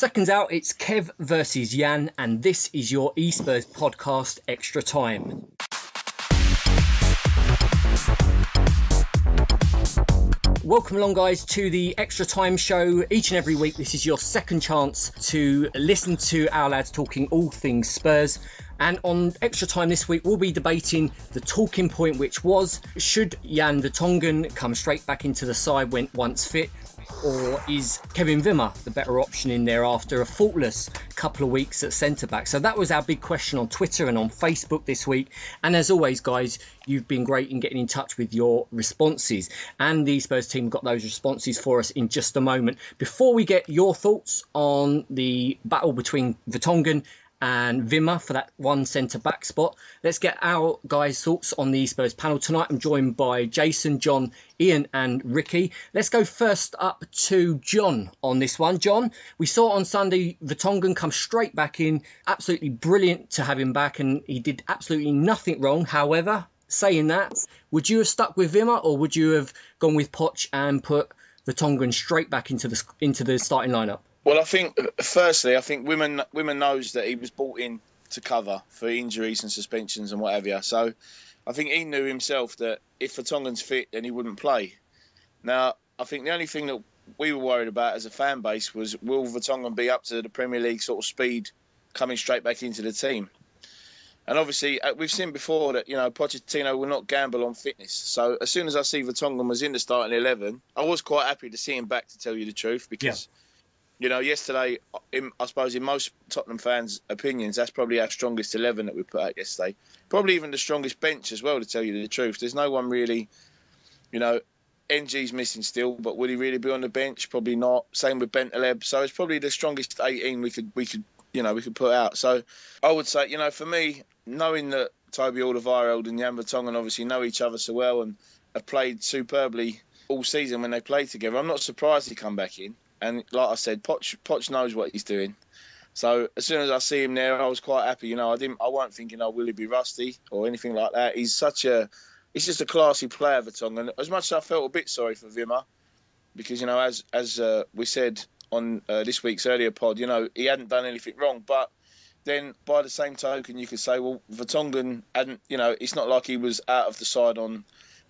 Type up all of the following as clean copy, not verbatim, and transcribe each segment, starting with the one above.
seconds out, it's Kev versus Jan, and this is your e-Spurs podcast Extra Time. Welcome along, guys, to the Extra Time show. Each and every week, this is your second chance to listen to our lads talking all things Spurs. And on Extra Time this week, we'll be debating the talking point, which was, should Jan Vertonghen come straight back into the side when once fit? Or is Kevin Wimmer the better option in there after a faultless couple of weeks at centre-back? So that was our big question on Twitter and on Facebook this week. And as always, guys, you've been great in getting in touch with your responses. And the Spurs team got those responses for us in just a moment. Before we get your thoughts on the battle between Vertonghen and Wimmer for that one centre-back spot, let's get our guys' thoughts on the Spurs panel tonight. I'm joined by Jason, John, Ian and Ricky. Let's go first up to John on this one. John, we saw on Sunday Vertonghen come straight back in. Absolutely brilliant to have him back, and he did absolutely nothing wrong. However, saying that, would you have stuck with Wimmer, or would you have gone with Poch and put Vertonghen straight back into the starting lineup? Well, I think, firstly, Wimmer knows that he was brought in to cover for injuries and suspensions and whatever. So I think he knew himself that if Vertonghen's fit, then he wouldn't play. Now, I think the only thing that we were worried about as a fan base was, will Vertonghen be up to the Premier League sort of speed coming straight back into the team? And obviously, we've seen before that, Pochettino will not gamble on fitness. So as soon as I see Vertonghen was in the starting 11, I was quite happy to see him back, to tell you the truth, because... Yeah. Yesterday, I suppose in most Tottenham fans' opinions, that's probably our strongest 11 that we put out yesterday. Probably even the strongest bench as well, to tell you the truth. There's no one really, NG's missing still, but would he really be on the bench? Probably not. Same with Bentaleb. So it's probably the strongest 18 we could put out. So I would say, for me, knowing that Toby Alderweireld and Jan Vertonghen obviously know each other so well and have played superbly all season when they played together, I'm not surprised he come back in. And like I said, Poch knows what he's doing. So as soon as I see him there, I was quite happy. I wasn't thinking, will he be rusty or anything like that. He's just a classy player, Vertonghen. As much as I felt a bit sorry for Wimmer, because as we said on this week's earlier pod, he hadn't done anything wrong. But then by the same token, you could say, well, Vertonghen hadn't. It's not like he was out of the side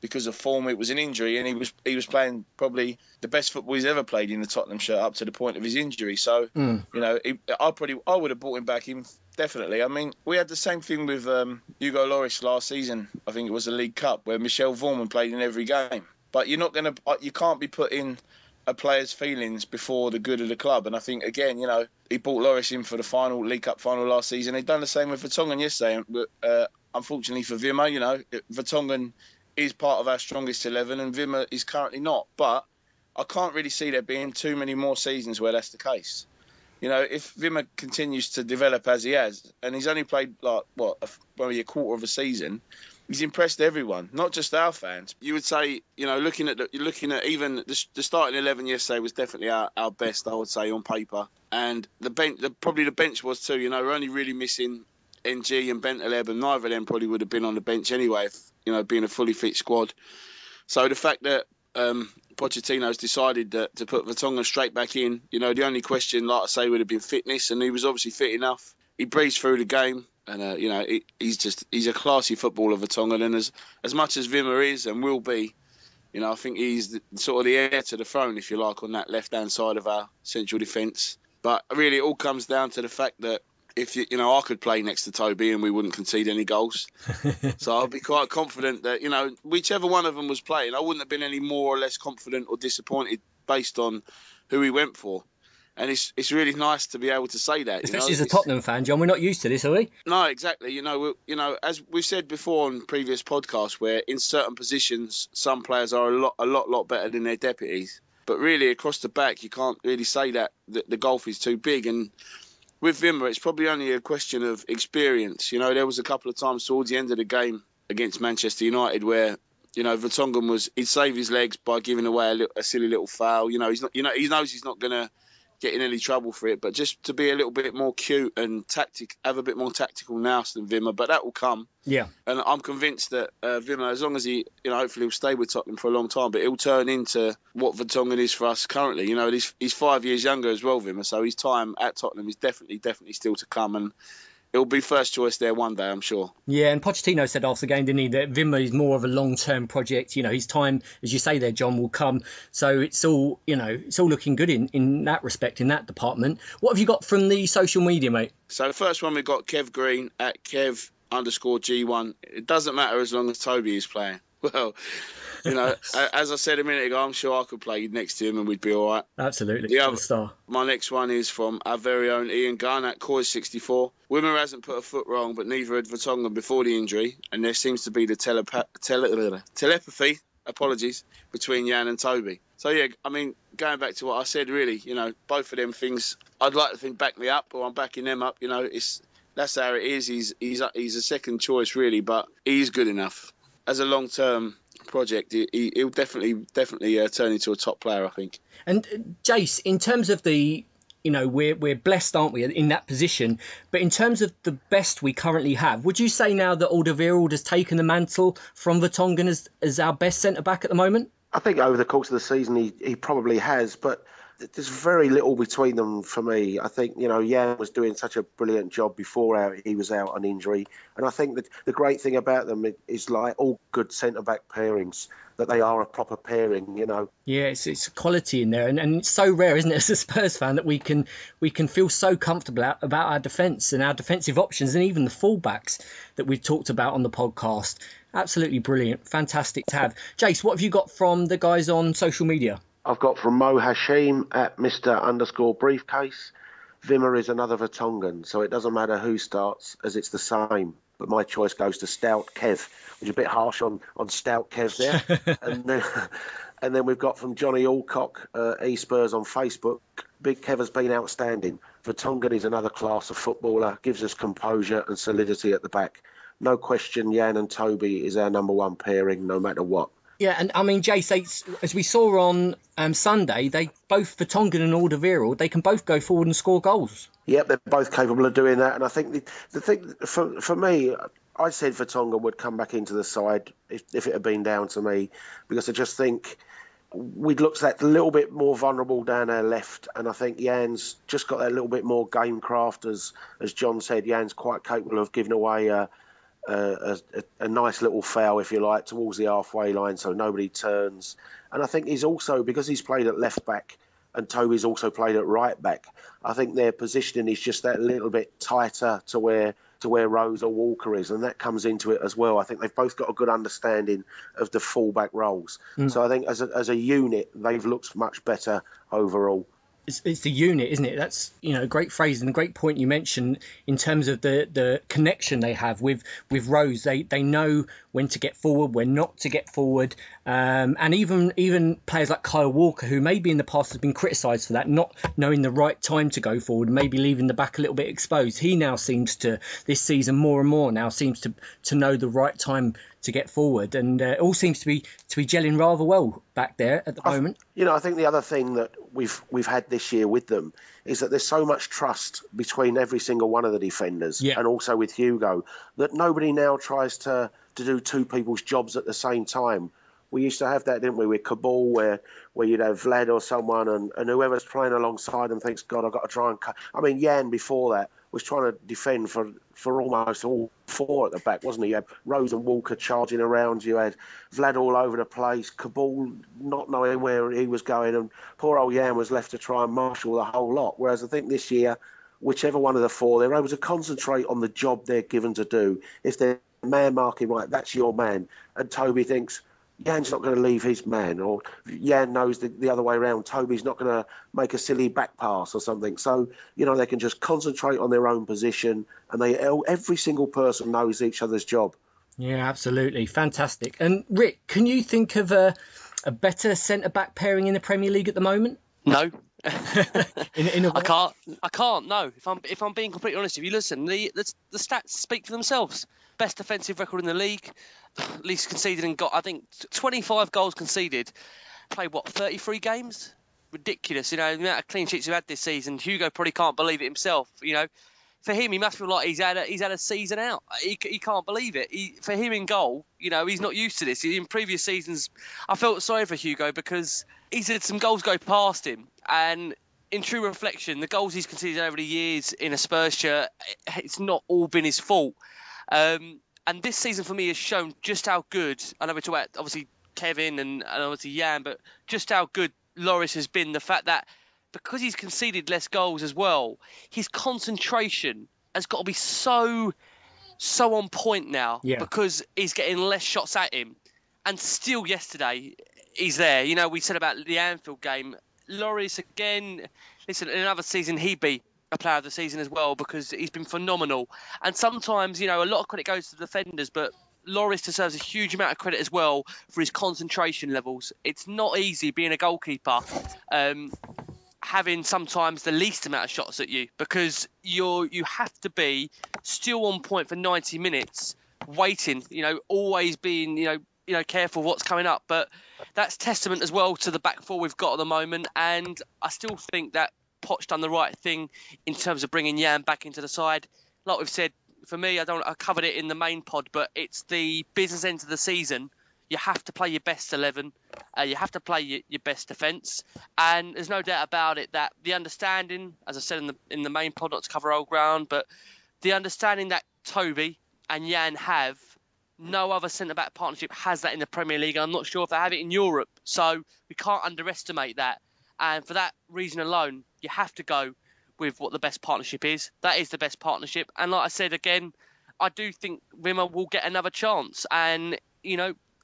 because of form. It was an injury, and he was playing probably the best football he's ever played in the Tottenham shirt up to the point of his injury. So, I would have brought him back in, definitely. I mean, we had the same thing with Hugo Lloris last season. I think it was the League Cup, where Michel Vorman played in every game. But you can't be putting a player's feelings before the good of the club. And I think, again, he brought Lloris in for the League Cup final last season. He'd done the same with Vertonghen yesterday. Unfortunately for Wimmer, Vertonghen is part of our strongest 11 and Wimmer is currently not. But I can't really see there being too many more seasons where that's the case. If Wimmer continues to develop as he has, and he's only played probably a quarter of a season, he's impressed everyone, not just our fans. You would say, looking at even the starting 11 yesterday was definitely our best, I would say, on paper. And the bench was too. We're only really missing NG and Bentaleb, and neither of them probably would have been on the bench anyway, if, being a fully fit squad. So the fact that Pochettino's decided to put Vertonghen straight back in, the only question, like I say, would have been fitness, and he was obviously fit enough. He breezed through the game, and he's a classy footballer, Vertonghen, and as much as Wimmer is and will be, I think he's sort of the heir to the throne, if you like, on that left-hand side of our central defence. But really, it all comes down to the fact that if I could play next to Toby and we wouldn't concede any goals. So I'd be quite confident that, whichever one of them was playing, I wouldn't have been any more or less confident or disappointed based on who he went for. And it's really nice to be able to say that. Especially as a Tottenham fan, John. We're not used to this, are we? No, exactly. As we've said before on previous podcasts, where in certain positions, some players are a lot better than their deputies. But really, across the back, you can't really say that the gulf is too big. And with Wimmer, it's probably only a question of experience. There was a couple of times towards the end of the game against Manchester United where, Vertonghen he'd save his legs by giving away a silly little foul. He knows he's not going to get in any trouble for it, but just to be a little bit more cute and have a bit more tactical nous than Wimmer, but that will come. Yeah. And I'm convinced that Wimmer, as long as he, hopefully he'll stay with Tottenham for a long time, but he'll turn into what Vertonghen is for us currently. He's 5 years younger as well, Wimmer, so his time at Tottenham is definitely still to come, and it'll be first choice there one day, I'm sure. Yeah, and Pochettino said after the game, didn't he, that Wimmer is more of a long-term project. His time, as you say there, John, will come. So it's all, it's all looking good in that respect, in that department. What have you got from the social media, mate? So the first one, we've got Kev Green at Kev_G1. It doesn't matter as long as Toby is playing. Well, as I said a minute ago, I'm sure I could play next to him and we'd be all right. Absolutely. Star. My next one is from our very own Ian Gunn at Coy64. Wimmer hasn't put a foot wrong, but neither had Vertonghen before the injury, and there seems to be the telepathy, between Jan and Toby. So, yeah, going back to what I said, really, both of them things, I'd like to think back me up, or I'm backing them up, that's how it is. He's a second choice, really, but he's good enough. As a long-term project, he'll definitely turn into a top player, I think. And Jace, in terms of the, we're blessed, aren't we, in that position? But in terms of the best we currently have, would you say now that Alderweireld has taken the mantle from Vertonghen as our best centre-back at the moment? I think over the course of the season he probably has, but there's very little between them for me. I think, Jan was doing such a brilliant job before he was out on injury. And I think that the great thing about them is, like all good centre-back pairings, that they are a proper pairing, Yeah, it's quality in there. And it's so rare, isn't it, as a Spurs fan, that we can feel so comfortable about our defence and our defensive options and even the fullbacks that we've talked about on the podcast. Absolutely brilliant. Fantastic to have. Jace, what have you got from the guys on social media? I've got from Mo Hashim at Mr_Briefcase. Wimmer is another Vertonghen, so it doesn't matter who starts, as it's the same. But my choice goes to Stout Kev, which is a bit harsh on Stout Kev there. and then we've got from Johnny Alcock, e-Spurs on Facebook. Big Kev has been outstanding. Vertonghen is another class of footballer, gives us composure and solidity at the back. No question, Jan and Toby is our number one pairing, no matter what. Yeah, and Jace, as we saw on Sunday, they both, Vertonghen and Alderweireld, they can both go forward and score goals. Yep, they're both capable of doing that. And I think the thing, for me, I said Vertonghen would come back into the side if it had been down to me, because I just think we'd looked that little bit more vulnerable down our left. And I think Jan's just got that little bit more game craft. As John said, Jan's quite capable of giving away a nice little foul, if you like, towards the halfway line so nobody turns. And I think he's also, because he's played at left back and Toby's also played at right back, I think their positioning is just that little bit tighter to where Rose or Walker is, and that comes into it as well. I think they've both got a good understanding of the full-back roles. So I think as a unit, they've looked much better overall. It's the unit, isn't it? That's a great phrase and a great point you mentioned in terms of the connection they have with Rose. They know when to get forward, when not to get forward, and even players like Kyle Walker, who maybe in the past has been criticised for that, not knowing the right time to go forward, maybe leaving the back a little bit exposed. He now seems to, this season more and more now, seems to know the right time to get forward, and it all seems to be gelling rather well back there at the moment. I think the other thing that we've had this year with them is that there's so much trust between every single one of the defenders, and also with Hugo, that nobody now tries to do two people's jobs at the same time. We used to have that, didn't we, with Kabul, where you'd have Vlad or someone, and whoever's playing alongside them thinks, God, I've got to try and cut. I mean, Jan before that was trying to defend for almost all four at the back, wasn't he? You had Rose and Walker charging around. You had Vlad all over the place. Kabul not knowing where he was going, and poor old Jan was left to try and marshal the whole lot. Whereas I think this year, whichever one of the four, they're able to concentrate on the job they're given to do. If they're man marking, right, that's your man. And Toby thinks, Jan's not going to leave his man, or Jan knows the other way around. Toby's not going to make a silly back pass or something. So, they can just concentrate on their own position, and every single person knows each other's job. Yeah, absolutely. Fantastic. And Rick, can you think of a better centre-back pairing in the Premier League at the moment? No. I can't. No. If I'm being completely honest, if you listen, the stats speak for themselves. Best defensive record in the league, least conceded and got, I think, 25 goals conceded. Played 33 games? ridiculous. The amount of clean sheets we've had this season, Hugo probably can't believe it himself. For him, he must feel like he's had a season out. He can't believe it. For him in goal, he's not used to this. In previous seasons, I felt sorry for Hugo because he's had some goals go past him. And in true reflection, the goals he's conceded over the years in a Spurs shirt, it's not all been his fault. And this season for me has shown just how good, I know we're talking about obviously Kevin and obviously Jan, but just how good Lloris has been. The fact that because he's conceded less goals as well, his concentration has got to be so on point now because he's getting less shots at him. And still yesterday, he's there. We said about the Anfield game. Lloris, again, listen, in another season, he'd be a player of the season as well because he's been phenomenal. And sometimes, a lot of credit goes to the defenders, but Lloris deserves a huge amount of credit as well for his concentration levels. It's not easy being a goalkeeper, having sometimes the least amount of shots at you because you have to be still on point for 90 minutes, waiting. Always being careful what's coming up. But that's testament as well to the back four we've got at the moment. And I still think that Poch done the right thing in terms of bringing Jan back into the side. Like we've said, for me, I covered it in the main pod, but it's the business end of the season. You have to play your best 11. You have to play your best defence. And there's no doubt about it that the understanding, as I said in the main pod, not to cover old ground, but the understanding that Toby and Jan have, no other centre-back partnership has that in the Premier League. I'm not sure if they have it in Europe. So we can't underestimate that. And for that reason alone, you have to go with what the best partnership is. That is the best partnership. And like I said again, I do think Wimmer will get another chance. And,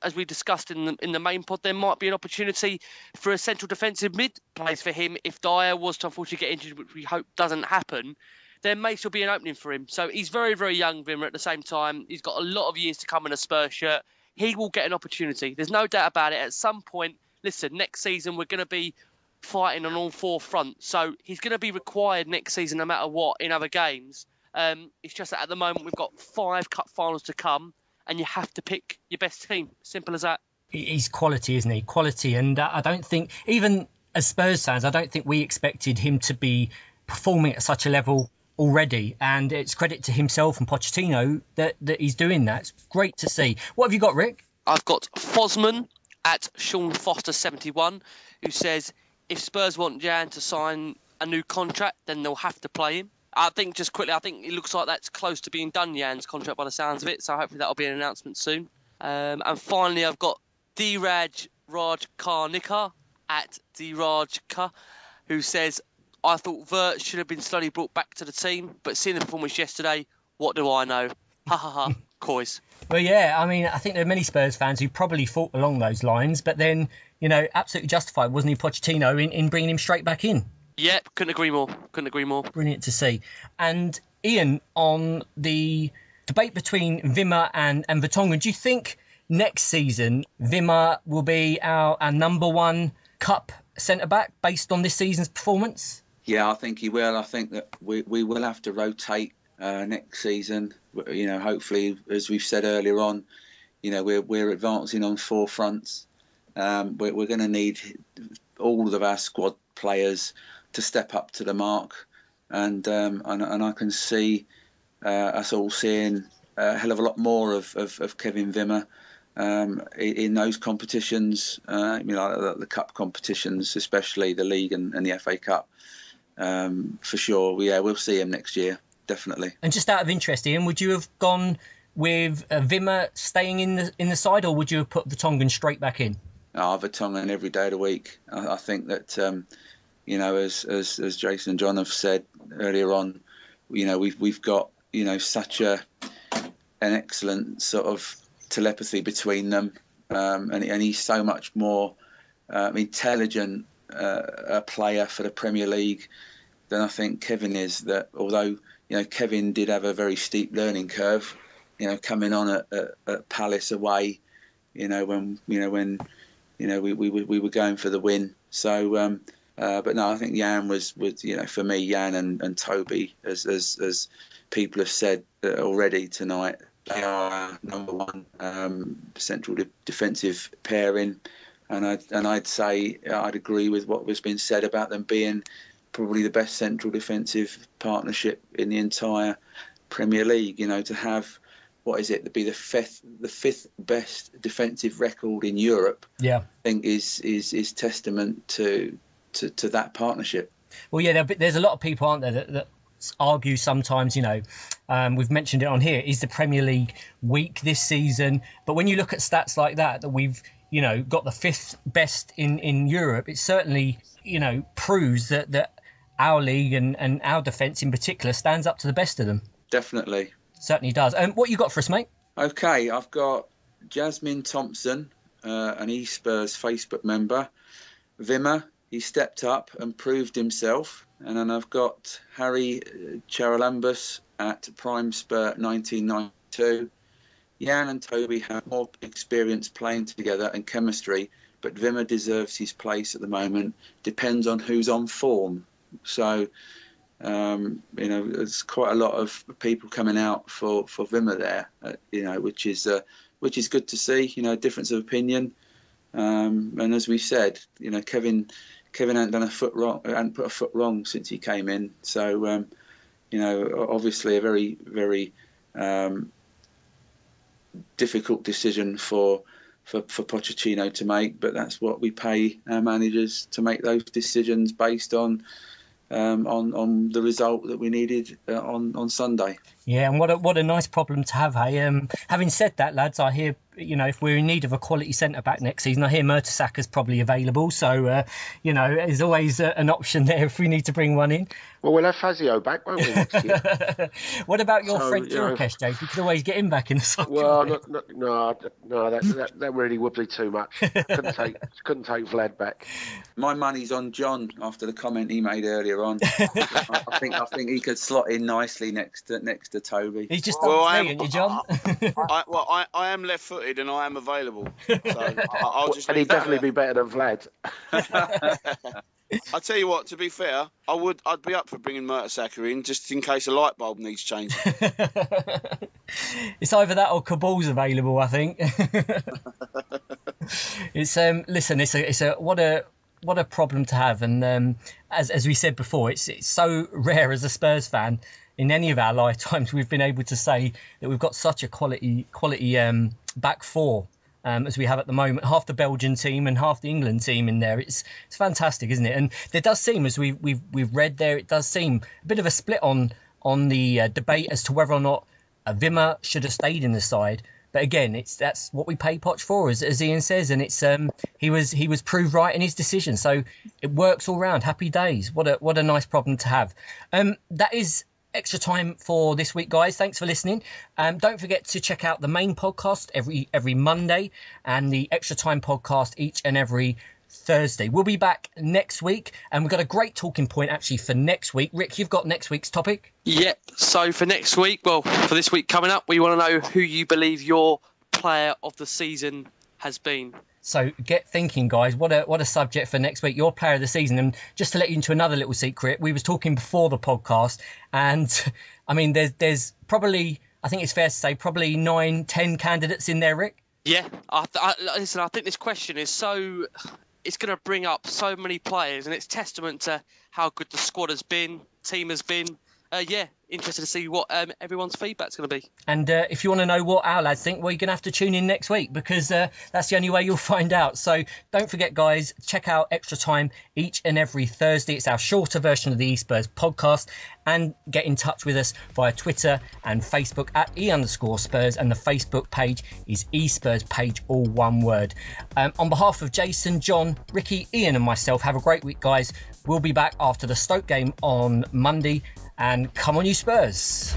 as we discussed in the main pod, there might be an opportunity for a central defensive mid place for him. If Dyer was to unfortunately get injured, which we hope doesn't happen, there may still be an opening for him. So he's very, very young, Wimmer, at the same time. He's got a lot of years to come in a Spurs shirt. He will get an opportunity. There's no doubt about it. At some point, listen, next season we're going to be fighting on all four fronts. So he's going to be required next season no matter what in other games. It's just that at the moment we've got 5 cup finals to come and you have to pick your best team. Simple as that. He's quality, isn't he? Quality. And I don't think, even as Spurs fans, I don't think we expected him to be performing at such a level already. And it's credit to himself and Pochettino that he's doing that. It's great to see. What have you got, Rick? I've got Fosman at Sean Foster 71, who says, if Spurs want Jan to sign a new contract, then they'll have to play him. I think, just quickly, I think it looks like that's close to being done, Jan's contract, by the sounds of it. So hopefully that'll be an announcement soon. And finally, I've got Diraj Rajkarnika at Dirajka, who says, I thought Vert should have been slowly brought back to the team, but seeing the performance yesterday, what do I know? Ha ha ha, coys. Well, yeah, I mean, I think there are many Spurs fans who probably thought along those lines, but then, absolutely justified, wasn't he, Pochettino, in bringing him straight back in? Yep, couldn't agree more. Brilliant to see. And Ian, on the debate between Wimmer and Vertonghen, do you think next season Wimmer will be our number one cup centre-back based on this season's performance? Yeah, I think he will. I think that we will have to rotate next season. Hopefully, as we've said earlier on, we're advancing on 4 fronts. We're going to need all of our squad players to step up to the mark, and I can see us all seeing a hell of a lot more of Kevin Wimmer in those competitions, like the cup competitions, especially the league and the FA Cup. For sure, yeah, we'll see him next year, definitely. And just out of interest, Ian, would you have gone with Wimmer staying in the side, or would you have put Vertonghen straight back in? Vertonghen every day of the week. I think that as Jason and John have said earlier on, we've got such an excellent sort of telepathy between them, and he's so much more intelligent a player for the Premier League than I think Kevin is. That although Kevin did have a very steep learning curve, coming on at Palace away, when we were going for the win. So. But no, I think Jan was for me, Jan and Toby, as people have said already tonight, they are our number one central defensive pairing. and I'd say I'd agree with what was being said about them being probably the best central defensive partnership in the entire Premier League. To have, what is it, to be the fifth best defensive record in Europe, I think is testament to that partnership. Well, yeah, there's a lot of people, aren't there, that argue sometimes, we've mentioned it on here, is the Premier League weak this season? But when you look at stats like that we've, got the fifth best in Europe, it certainly, proves that our league and our defence in particular stands up to the best of them. Definitely. Certainly does. What you got for us, mate? Okay, I've got Jasmine Thompson, an e-Spurs Facebook member. Wimmer, he stepped up and proved himself. And then I've got Harry Charalambus at Prime Spur 1992. Jan and Toby have more experience playing together and chemistry, but Wimmer deserves his place at the moment. Depends on who's on form. So, there's quite a lot of people coming out for Wimmer there, which is good to see. Difference of opinion. And as we said, Kevin hadn't done hadn't put a foot wrong since he came in. So, obviously a very, very difficult decision for Pochettino to make, but that's what we pay our managers to make those decisions based on the result that we needed on Sunday. Yeah, and what a nice problem to have, hey? Having said that, lads, I hear, if we're in need of a quality centre-back next season, I hear Mertesacker's probably available. So, there's always an option there if we need to bring one in. Well, we'll have Fazio back, won't we, next year? What about your French Durokesh, Jake? We could always get him back in the side. Well, no, that really would be too much. Couldn't take Vlad back. My money's on John after the comment he made earlier on. I think he could slot in nicely next to Toby. He's just you, John. I am left-footed and I am available. So I'll just. And he'd definitely be better than Vlad. I tell you what, to be fair, I'd be up for bringing Mertesacker in just in case a light bulb needs changing. It's either that or Cabal's available, I think. It's listen, it's a what a problem to have, and as we said before, it's so rare as a Spurs fan. In any of our lifetimes, we've been able to say that we've got such a quality back four as we have at the moment. Half the Belgian team and half the England team in there. It's fantastic, isn't it? And there does seem, as we've read there, it does seem a bit of a split on the debate as to whether or not Wimmer should have stayed in the side. But again, that's what we pay Poch for, as Ian says, and it's he was proved right in his decision. So it works all round. Happy days. What a nice problem to have. That is extra time for this week, guys. Thanks for listening. Don't forget to check out the main podcast every Monday and the extra time podcast each and every Thursday. We'll be back next week, and we've got a great talking point actually for next week. Rick, you've got next week's topic? Yeah, so for next week, for this week coming up, we want to know who you believe your player of the season has been. So get thinking, guys. What a subject for next week. Your player of the season. And just to let you into another little secret, we was talking before the podcast, and I mean, there's probably, I think it's fair to say, probably 9-10 candidates in there, Rick. Yeah, listen, I think this question is so. It's going to bring up so many players, and it's testament to how good the squad has been, team has been. Interested to see what everyone's feedback's going to be. And if you want to know what our lads think, well, you're going to have to tune in next week, because that's the only way you'll find out. So don't forget, guys, check out Extra Time each and every Thursday. It's our shorter version of the e-Spurs podcast. And get in touch with us via Twitter and Facebook at @e_Spurs. And the Facebook page is e-Spurs page, all one word. On behalf of Jason, John, Ricky, Ian and myself, have a great week, guys. We'll be back after the Stoke game on Monday. And come on, you Spurs.